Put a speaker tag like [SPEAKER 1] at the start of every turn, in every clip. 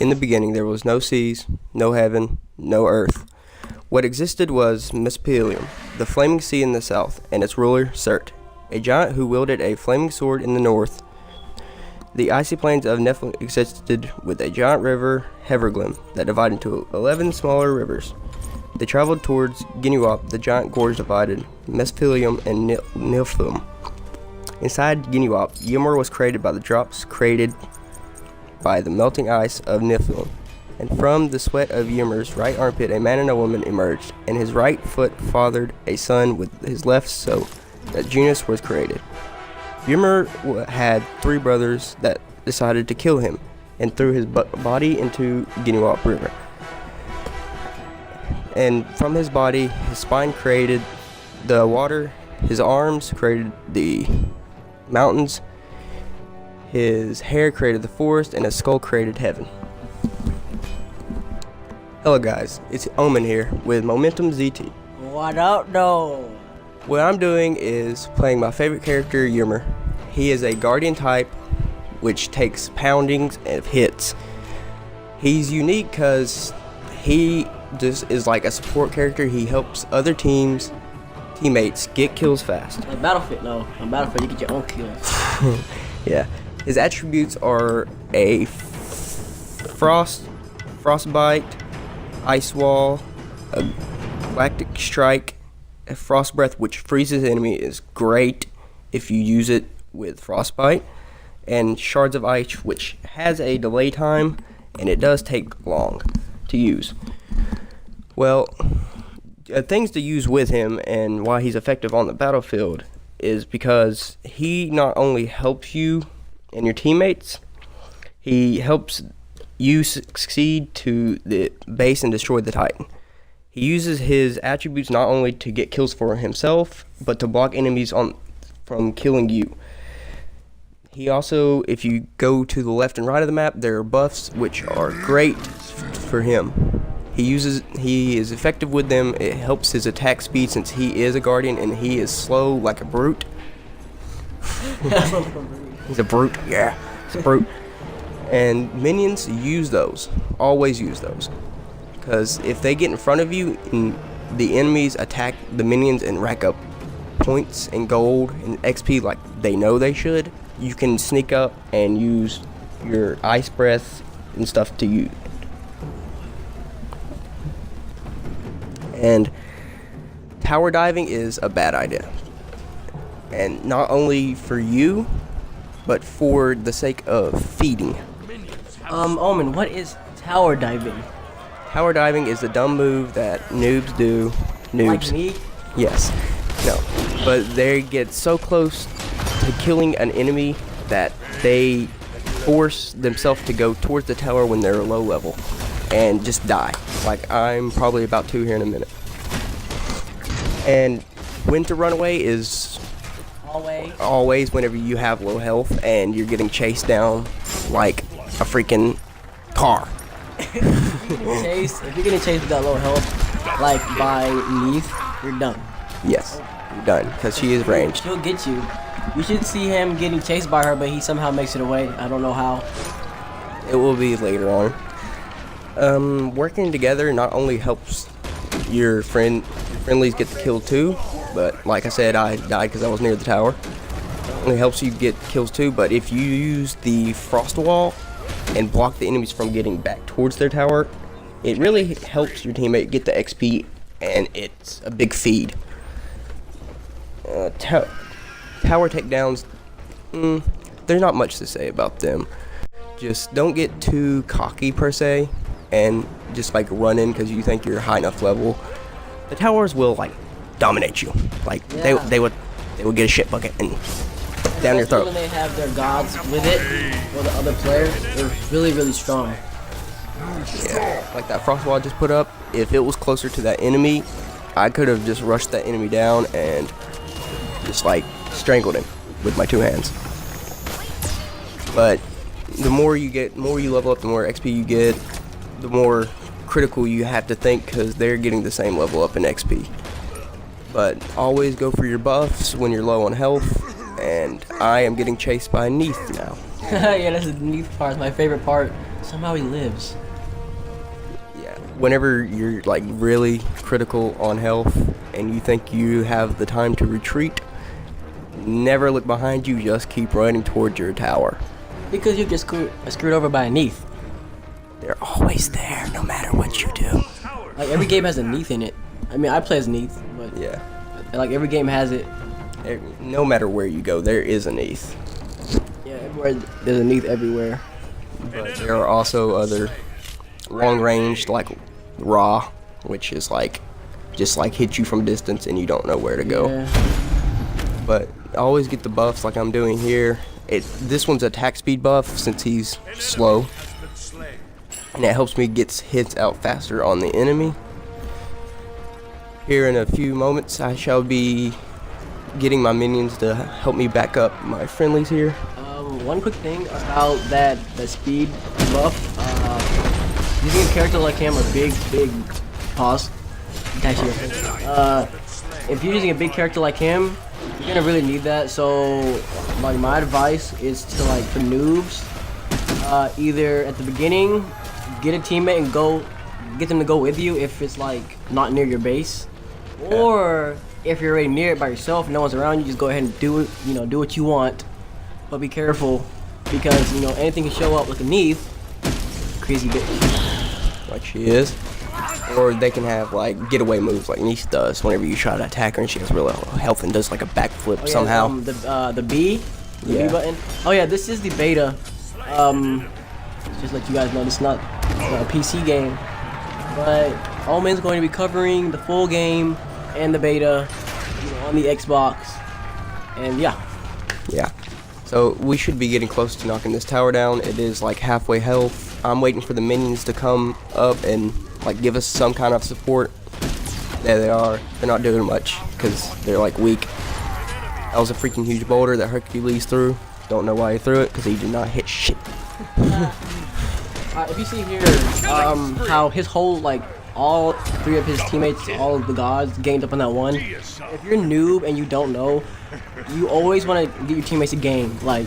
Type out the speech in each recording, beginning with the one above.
[SPEAKER 1] In the beginning there was no seas, no heaven, no earth. What existed was Mesopotamium, the flaming sea in the south, and its ruler, Surt, a giant who wielded a flaming sword in the north. The icy plains of Nephilim existed with a giant river, Heverglim, that divided into 11 smaller rivers. They traveled towards Ginuop, the giant gorge divided Mesopotamium and Nephilim. Inside Ginuop, YMIR was created by the drops created by the melting ice of Nephilim. And from the sweat of YMIR's right armpit a man and a woman emerged, and his right foot fathered a son with his left, so that Janus was created. YMIR had 3 brothers that decided to kill him, and threw his body into Ginuop River. And from his body, his spine created the water, his arms created the mountains, his hair created the forest, and his skull created heaven. Hello guys, it's Omen here with Momentum ZT.
[SPEAKER 2] What up, though?
[SPEAKER 1] What I'm doing is playing my favorite character, YMIR. He is a guardian type, which takes poundings and hits. He's unique because he just is like a support character. He helps other teammates get kills fast.
[SPEAKER 2] Like Battlefield, no. On Battlefield, you get your own kills.
[SPEAKER 1] Yeah. His attributes are a frostbite, ice wall, a galactic strike, a frost breath, which freezes the enemy, is great if you use it with frostbite, and shards of ice, which has a delay time, and it does take long to use. Well, things to use with him and why he's effective on the battlefield is because he not only helps you and your teammates, he helps you succeed to the base and destroy the Titan. He uses his attributes not only to get kills for himself, but to block enemies from killing you. He also, if you go to the left and right of the map, there are buffs which are great for him. He is effective with them. It helps his attack speed since he is a guardian and he is slow like a brute. He's a brute, yeah, he's a brute. And minions use those, always use those. Because if they get in front of you and the enemies attack the minions and rack up points and gold and XP like they know they should, you can sneak up and use your ice breath and stuff to use. And tower diving is a bad idea. And not only for you, but for the sake of feeding.
[SPEAKER 2] Omen, what is tower diving?
[SPEAKER 1] Tower diving is the dumb move that noobs do. Noobs.
[SPEAKER 2] Like me?
[SPEAKER 1] Yes. No. But they get so close to killing an enemy that they force themselves to go towards the tower when they're low level and just die. Like I'm probably about to here in a minute. And when to run away is always whenever you have low health and you're getting chased down like a freaking car.
[SPEAKER 2] If you're getting chased with that low health, like by Neith, you're done.
[SPEAKER 1] Yes, you're done because she is ranged.
[SPEAKER 2] She'll get you. You should see him getting chased by her, but he somehow makes it away. I don't know how.
[SPEAKER 1] It will be later on. Working together not only helps your friendlies get the kill too, but like I said, I died because I was near the tower. It only helps you get kills too, but if you use the frost wall and block the enemies from getting back towards their tower, it really helps your teammate get the XP, and it's a big feed. Tower takedowns, there's not much to say about them. Just don't get too cocky per se, and just like run in because you think you're high enough level. The towers will like dominate you. Like they would get a shit bucket and down your throat.
[SPEAKER 2] When they have their gods with it, or the other player, they're really, really strong.
[SPEAKER 1] Yeah, like that frost wall I just put up, if it was closer to that enemy, I could have just rushed that enemy down and just like strangled him with my 2 hands. But the more you level up, the more XP you get, the more critical you have to think because they're getting the same level up in XP. But always go for your buffs when you're low on health, and I am getting chased by Neath now.
[SPEAKER 2] Yeah, that's the neat part. It's my favorite part. Somehow he lives.
[SPEAKER 1] Yeah. Whenever you're like really critical on health and you think you have the time to retreat, never look behind you. Just keep running towards your tower.
[SPEAKER 2] Because you get screwed over by a Neath.
[SPEAKER 1] They're always there, no matter what you do.
[SPEAKER 2] Like every game has a Neath in it. I mean, I play as Neath, but
[SPEAKER 1] Yeah.
[SPEAKER 2] like every game has it.
[SPEAKER 1] No matter where you go, there is a Neath.
[SPEAKER 2] Yeah, everywhere there's a Neath everywhere.
[SPEAKER 1] But there are also other long-range, like Raw, which is like just like hit you from distance and you don't know where to go.
[SPEAKER 2] Yeah.
[SPEAKER 1] But always get the buffs like I'm doing here. This one's attack speed buff since he's slow, and it helps me get hits out faster on the enemy. Here in a few moments, I shall be getting my minions to help me back up my friendlies here.
[SPEAKER 2] One quick thing about that speed buff. Using a character like him, a big pause. If you're using a big character like him, you're gonna really need that. So, like my advice is to like for noobs, either at the beginning, get a teammate and get them to go with you if it's like not near your base, or if you're already near it by yourself, no one's around you, just go ahead and do it. You know, do what you want, but be careful because you know anything can show up like a Neath, crazy bitch.
[SPEAKER 1] Like she is. Or they can have like getaway moves like Neath does whenever you try to attack her and she has real health and does like a backflip somehow.
[SPEAKER 2] The B button. Oh yeah, this is the beta. Just let you guys know, this is not a PC game, but Omen's going to be covering the full game and the beta, you know, on the Xbox, and yeah.
[SPEAKER 1] So we should be getting close to knocking this tower down. It is like halfway health. I'm waiting for the minions to come up and like give us some kind of support. There they are. They're not doing much because they're like weak. That was a freaking huge boulder that Hercules threw. Don't know why he threw it because he did not hit shit.
[SPEAKER 2] If you see here, how his whole like all three of his teammates, all of the gods, gained up on that one. If you're a noob and you don't know, you always want to get your teammates a gang. Like,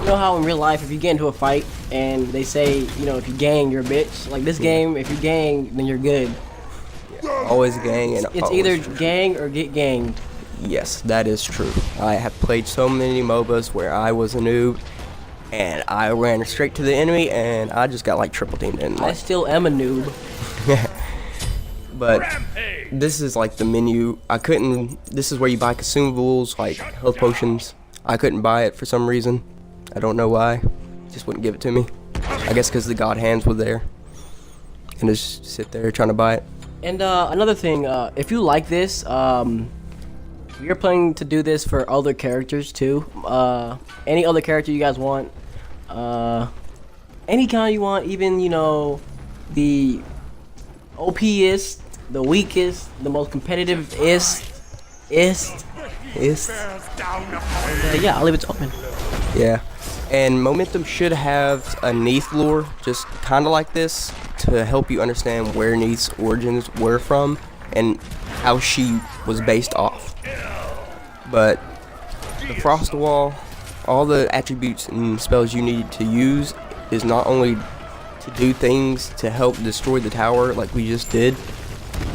[SPEAKER 2] you know how in real life, if you get into a fight and they say, you know, if you gang, you're a bitch. Like this game, if you gang, then you're good.
[SPEAKER 1] Always gang and
[SPEAKER 2] it's either gang or get ganged.
[SPEAKER 1] Yes, that is true. I have played so many MOBAs where I was a noob and I ran straight to the enemy and I just got like triple teamed in.
[SPEAKER 2] I still am a noob.
[SPEAKER 1] But this is like the menu. This is where you buy consumables like health potions. I couldn't buy it for some reason. I don't know why. Just wouldn't give it to me. I guess because the god hands were there. And just sit there trying to buy it.
[SPEAKER 2] And another thing, if you like this, we are planning to do this for other characters too. Any other character you guys want. Any kind you want, even, you know, the OPest, the weakest, the most competitive is. Yeah, I'll leave it open.
[SPEAKER 1] Yeah. And Momentum should have a Neath lore, just kind of like this, to help you understand where Neath's origins were from and how she was based off. But the Frost Wall, all the attributes and spells you need to use is not only to do things to help destroy the tower like we just did,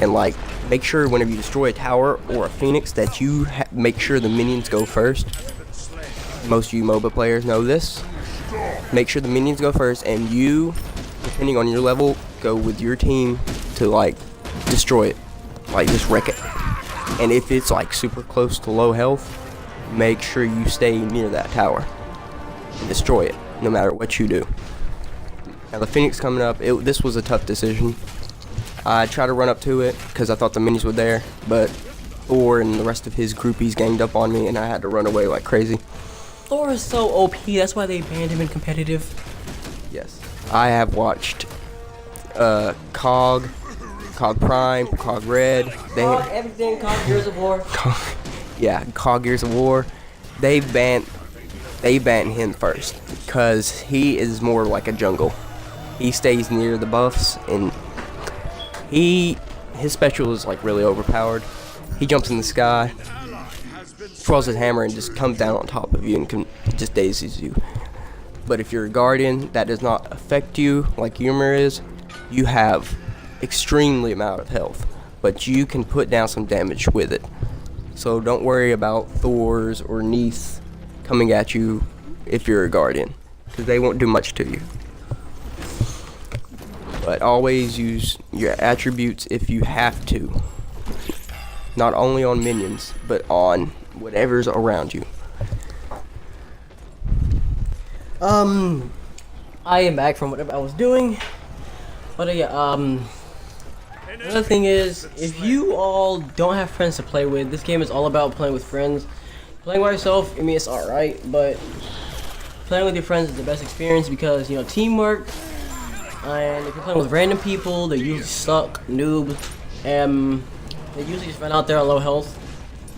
[SPEAKER 1] and like make sure whenever you destroy a tower or a phoenix that you make sure the minions go first. Most of you MOBA players know this. Make sure the minions go first and you, depending on your level, go with your team to like destroy it, like just wreck it. And if it's like super close to low health, make sure you stay near that tower and destroy it no matter what you do. Now the Phoenix coming up, this was a tough decision. I tried to run up to it because I thought the minions were there, but Thor and the rest of his groupies ganged up on me and I had to run away like crazy.
[SPEAKER 2] Thor is so OP, that's why they banned him in competitive.
[SPEAKER 1] Yes. I have watched COG Prime, COG Red.
[SPEAKER 2] COG everything, COG Gears of War.
[SPEAKER 1] Yeah, COG Gears of War. They banned him first because he is more like a jungle. He stays near the buffs and his special is like really overpowered. He jumps in the sky twirls his hammer and just comes down on top of you and just dazes you. But if you're a guardian, that does not affect you like YMIR is. You have extremely amount of health, but you can put down some damage with it. So don't worry about Thors or Neith coming at you if you're a guardian, because they won't do much to you. But always use your attributes if you have to. Not only on minions, but on whatever's around you.
[SPEAKER 2] I am back from whatever I was doing. But yeah, another thing is, if you all don't have friends to play with, this game is all about playing with friends. Playing by yourself, I mean, it's alright, but playing with your friends is the best experience because, you know, teamwork. And if you're playing with random people, they usually suck, noobs, and they usually just run out there on low health.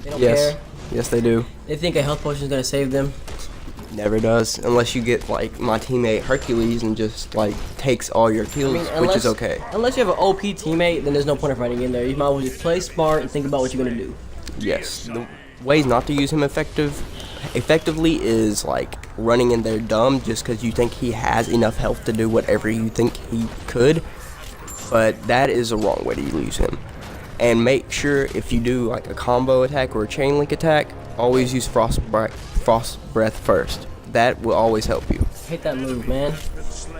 [SPEAKER 2] They don't care.
[SPEAKER 1] Yes, they do.
[SPEAKER 2] They think a health potion is gonna save them.
[SPEAKER 1] Never does, unless you get like my teammate Hercules and just like takes all your kills, which is okay.
[SPEAKER 2] Unless you have an OP teammate, then there's no point of fighting in there. You might as well just play smart and think about what you're gonna do.
[SPEAKER 1] Yes, the ways not to use him effectively is like running in there dumb just because you think he has enough health to do whatever you think he could, but that is a wrong way to use him. And make sure if you do like a combo attack or a chain link attack, always use Frost Breath first. That will always help you.
[SPEAKER 2] Hate that move, man.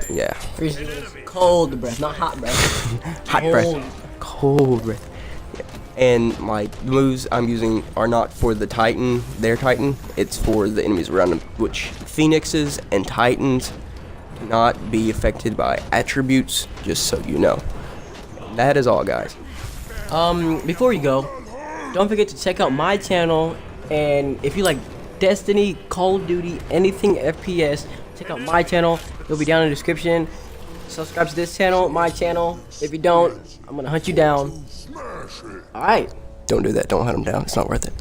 [SPEAKER 1] Yeah.
[SPEAKER 2] Freeze cold breath, not hot breath.
[SPEAKER 1] Hot breath. Cold breath. Yeah. And my moves I'm using are not for the Titan, their Titan. It's for the enemies around them, which Phoenixes and Titans cannot be affected by attributes, just so you know. That is all, guys.
[SPEAKER 2] Before you go, don't forget to check out my channel, and if you like Destiny, Call of Duty, anything FPS, check out my channel. It'll be down in the description. Subscribe to this channel, my channel. If you don't, I'm gonna hunt you down. Alright.
[SPEAKER 1] Don't do that. Don't hunt them down. It's not worth it.